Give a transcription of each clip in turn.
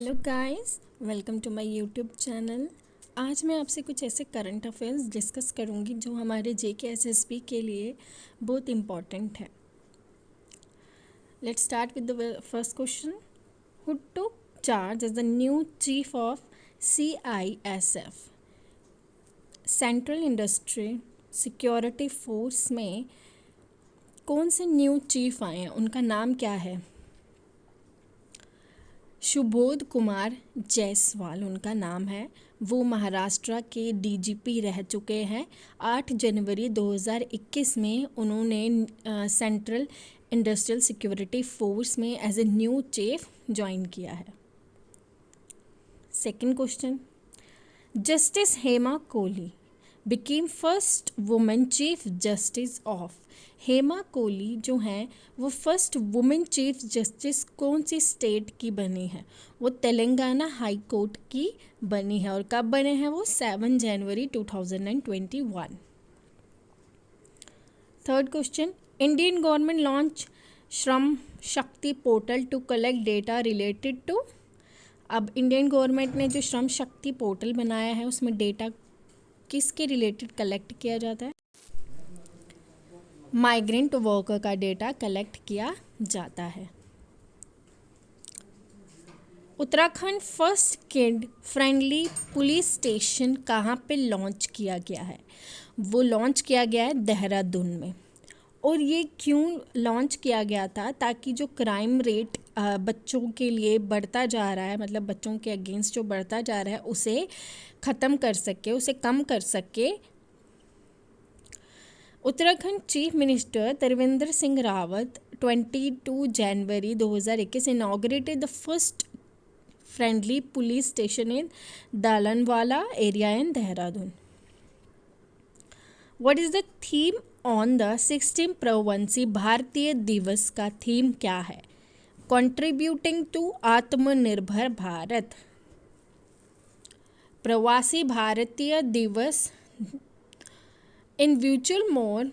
Hello guys, welcome to my YouTube channel. आज मैं आपसे कुछ ऐसे करंट अफेयर्स डिस्कस करूंगी जो हमारे जेके एसएसबी के लिए बहुत इम्पॉर्टेंट है। Let's start with the first question. Who took charge as the new chief of CISF central industry security force में कौन से न्यू चीफ आए हैं, उनका नाम क्या है? सुबोध कुमार जायसवाल उनका नाम है। वो महाराष्ट्र के डीजीपी रह चुके हैं। 8 जनवरी 2021 में उन्होंने सेंट्रल इंडस्ट्रियल सिक्योरिटी फोर्स में as a new chief join किया है। Second question, justice Hema Kohli became first women chief justice of. Hema Kohli जो हैं वो फर्स्ट वुमेन चीफ जस्टिस कौन सी स्टेट की बनी है? वो तेलंगाना हाई कोर्ट की बनी है। और कब बने हैं वो? 7 जनवरी 2021। Third question, Indian government launch Shram Shakti portal to collect data related to. अब इंडियन गवर्नमेंट ने जो श्रम शक्ति पोर्टल बनाया है उसमें डेटा किसके रिलेटेड कलेक्ट किया जाता है? माइग्रेंट वर्कर का डेटा कलेक्ट किया जाता है। Uttarakhand first kid friendly police station कहाँ पे लॉन्च किया गया है? वो लॉन्च किया गया है देहरादून में। और ये क्यों लॉन्च किया गया था? ताकि जो क्राइम रेट बच्चों के लिए बढ़ता जा रहा है, मतलब बच्चों के अगेंस्ट जो बढ़ता जा रहा है उसे ख़त्म कर सके, उसे कम कर सके। Uttarakhand chief minister Trivendra Singh Rawat 22 January 2021 inaugurated the first friendly police station in Dalanwala area in Dehradun. What is the theme on the 16 Pravasi भारतीय दिवस का थीम क्या है? कंट्रीब्यूटिंग टू आत्मनिर्भर भारत। प्रवासी भारतीय दिवस in virtual mode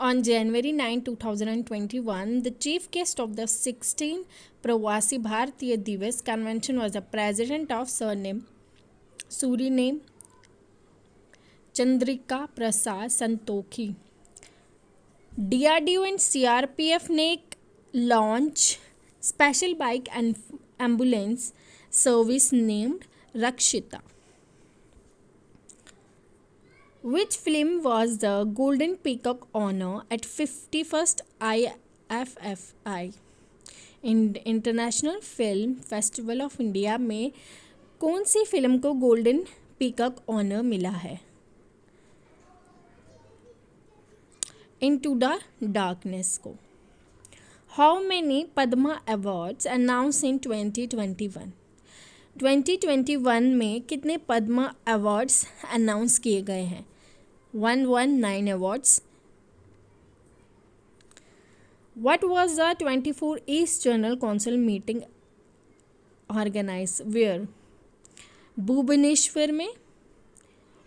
on January 9, 2021, the chief guest of the 16th Pravasi Bharatiya Divas convention was the president of Suriname, Chandrika Prasad Santokhi. DRDO and CRPF ने launch special bike and ambulance service named Rakshita. Which film was the Golden Peacock honor at 51st IFFI international film festival of India में कौन सी film को golden peacock honour मिला है? Into the darkness को। How many Padma awards announce इन 2021? 2021 में कितने Padma awards announce किए गए हैं? 119 awards. What was the 24 East Journal Council meeting organized where? Bhubaneswar में.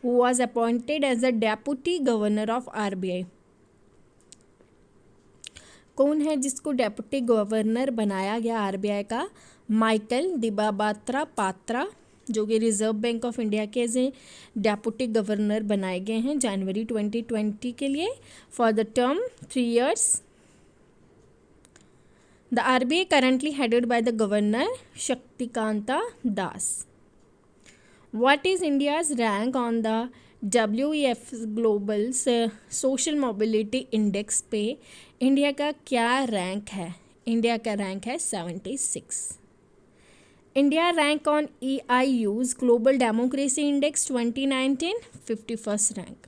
Who was appointed as the Deputy Governor of RBI? कौन है जिसको डेप्यूटी गवर्नर बनाया गया आरबीआई का? माइकल दिबाबात्रा पात्रा, जो कि रिजर्व बैंक ऑफ इंडिया के एज ए डेप्यूटी गवर्नर बनाए गए हैं जनवरी 2020 के लिए for the term 3 years. The RBI currently headed by the governor Shaktikanta Das. What is India's rank on the WEF global social mobility index पे? India का क्या rank है? इंडिया का रैंक है 76. India rank on EIU's Global Democracy Index 2019, 51st rank.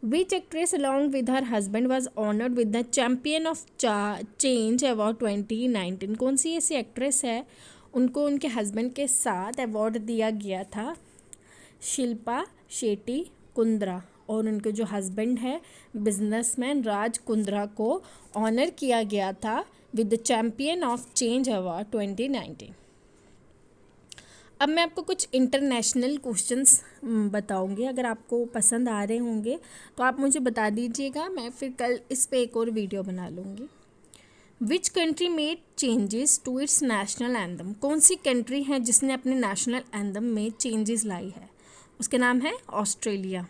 Which actress along with her husband was honored with the Champion of Change Award 2019? कौन सी ऐसी actress है उनको उनके हस्बैंड के साथ अवार्ड दिया गया था? शिल्पा शेट्टी कुंद्रा। और उनके जो हस्बैंड है बिजनेसमैन राज कुंद्रा को ऑनर किया गया था with the champion of change award 2019। अब मैं आपको कुछ इंटरनेशनल क्वेश्चंस बताऊंगी। अगर आपको पसंद आ रहे होंगे तो आप मुझे बता दीजिएगा, मैं फिर कल इस पे एक और वीडियो बना लूँगी। Which country made changes to its national anthem? कौन सी कंट्री है जिसने अपने नेशनल एंथम में चेंजेस लाई है? उसके नाम है Australia.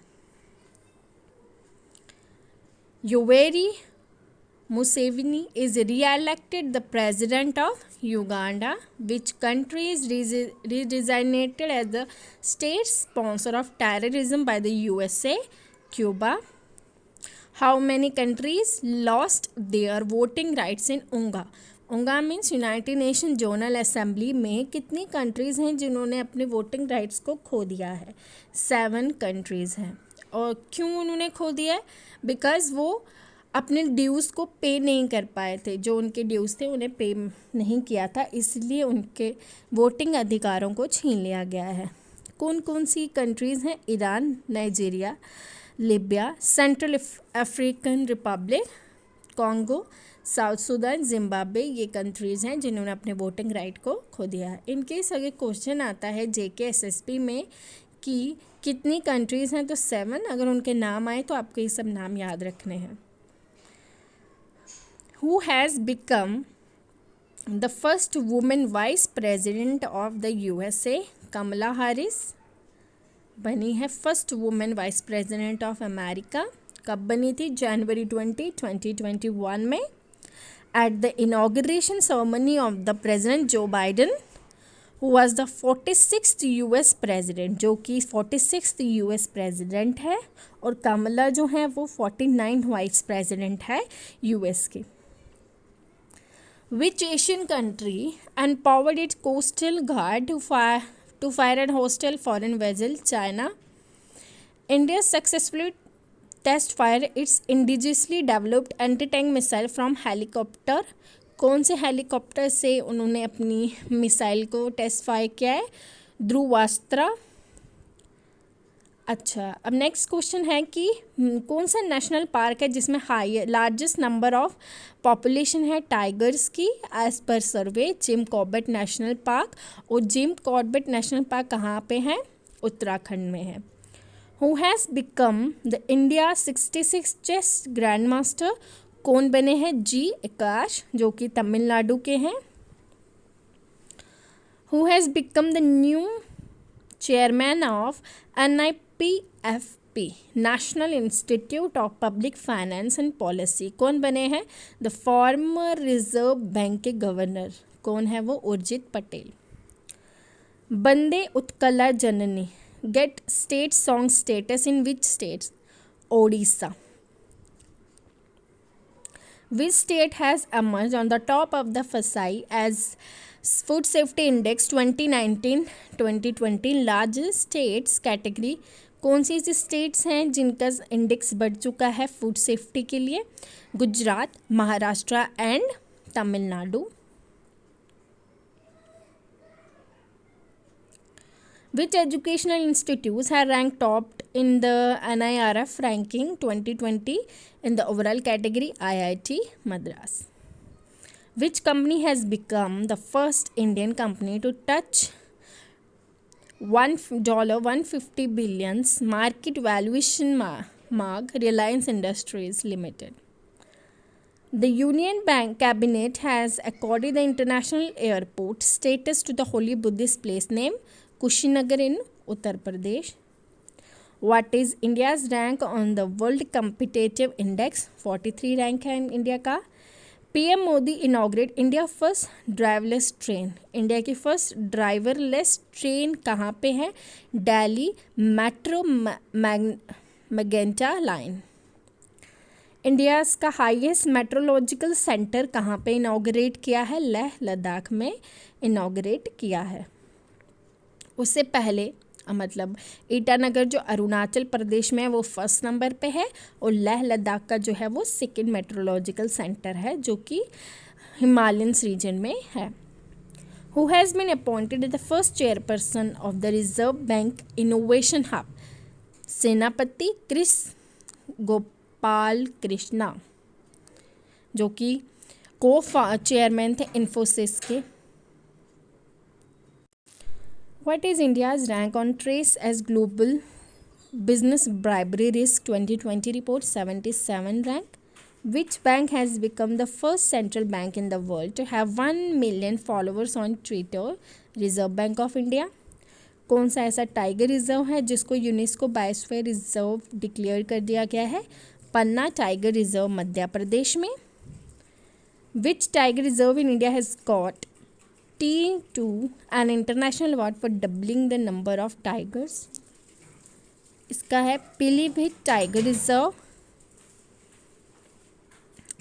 Yoweri Museveni is re-elected the president of Uganda. Which country is redesignated as the state sponsor of terrorism by the USA? Cuba. How many countries lost their voting rights in UNGA? UNGA means United nation general assembly में कितनी countries हैं जिन्होंने अपने voting rights को खो दिया है? 7 countries हैं। और क्यों उन्होंने खो दिया है? बिकॉज़ वो अपने ड्यूज़ को पे नहीं कर पाए थे, जो उनके ड्यूज़ थे उन्हें पे नहीं किया था, इसलिए उनके वोटिंग अधिकारों को छीन लिया गया है। कौन कौन सी कंट्रीज़ हैं? Iran, Nigeria, Libya, central African Republic, Congo, south Sudan, Zimbabwe, ये कंट्रीज़ हैं जिन्होंने अपने वोटिंग राइट को खो दिया है। इनके अगर क्वेश्चन आता है जेके एसएसपी में कि कितनी कंट्रीज़ हैं, तो 7। अगर उनके नाम आए तो आपको ये सब नाम याद रखने हैं। Who has become the first woman vice president of the USA? Kamala Harris बनी है first women vice president of America. कब बनी थी? जनवरी 2021 में। At the inauguration ceremony of the president Joe Biden, who was the 46th US president, जो कि 46th US president है, और कमला जो है वो 49th वाइस प्रेसिडेंट है यूएस की। Which Asian country empowered its coastal guard to fire and hostile foreign vessel? China. India successfully test fire its indigenously developed anti-tank missile from helicopter. कौन से helicopter से उन्होंने अपनी मिसाइल को test fire किया है? ध्रुवास्त्र। अच्छा, अब नेक्स्ट क्वेश्चन है कि कौन सा नेशनल पार्क है जिसमें लार्जेस्ट नंबर ऑफ पॉपुलेशन है टाइगर्स की? As per survey Jim Corbett national park. और जिम कॉर्बेट नेशनल पार्क कहाँ पे है? उत्तराखंड में है। Who has become the India 66 chess grandmaster? कौन बने हैं? जी आकाश, जो कि तमिलनाडु के हैं। Who has become the new chairman of NIPFP national institute of public finance and policy? कौन बने हैं? द फॉर्मर रिजर्व बैंक के गवर्नर। कौन है वो? Urjit Patel. Bande Utkala Janani get state song status in which states? Odisha. Which state has emerged on the top of the FSI as Food Safety Index 2019-2020 largest states category? कौन सी ऐसी states हैं जिनका इंडेक्स बढ़ चुका है फूड सेफ्टी के लिए? Gujarat, Maharashtra and Tamil Nadu. Which educational institutes have ranked top in the NIRF ranking 2020 in the overall category? IIT Madras. Which company has become the first Indian company to touch $150 billion market valuation mark? Reliance Industries Limited. The Union Bank Cabinet has accorded the international airport status to the holy Buddhist place name Kushinagar in Uttar Pradesh. What is India's rank on the World Competitive Index? 43 rank है India का। PM Modi inaugurate India first driverless train. India की first driverless train कहाँ पे है? Delhi metro magenta line. India's का highest meteorological centre कहाँ पे inaugurate किया है? लेह लद्दाख में इनॉग्रेट किया है। उससे पहले मतलब ईटानगर जो अरुणाचल प्रदेश में है वो फर्स्ट नंबर पे है, और लेह लद्दाख का जो है वो सेकेंड मेट्रोलॉजिकल सेंटर है जो कि हिमालयन रीजन में है। Who has been appointed the first chairperson of the reserve bank innovation hub? Senapati Kris Gopal Krishna, जो कि को चेयरमैन थे इन्फोसिस के। What is India's rank on TRACE as Global Business Bribery Risk 2020 report? 77 rank. Which bank has become the first central bank in the world to have 1 million followers on Twitter? Reserve Bank of India. कौन सा ऐसा tiger reserve है जिसको UNESCO biosphere reserve declare कर दिया गया है? पन्ना tiger reserve Madhya Pradesh में. Which tiger reserve in India has got T2 an international award for doubling the number of tigers? इसका है Pilibhit tiger reserve.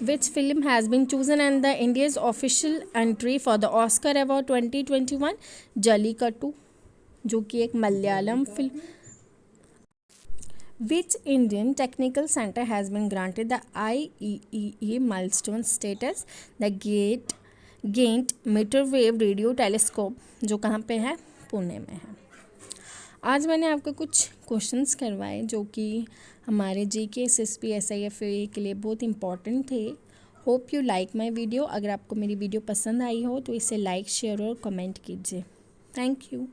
Which film has been chosen and the India's official entry for the Oscar Award 2021? Jallikattu, जो कि एक Malayalam film. Which Indian technical center has been granted the IEEE milestone status? The Gained Microwave Radio Telescope, जो कहाँ पे है? पुणे में है. आज मैंने आपको कुछ क्वेश्चंस करवाए जो कि हमारे जीके एसएसपी एसआईएफए के लिए बहुत इंपॉर्टेंट थे. Hope you like my video. अगर आपको मेरी वीडियो पसंद आई हो तो इसे लाइक शेयर और कमेंट कीजिए. Thank you.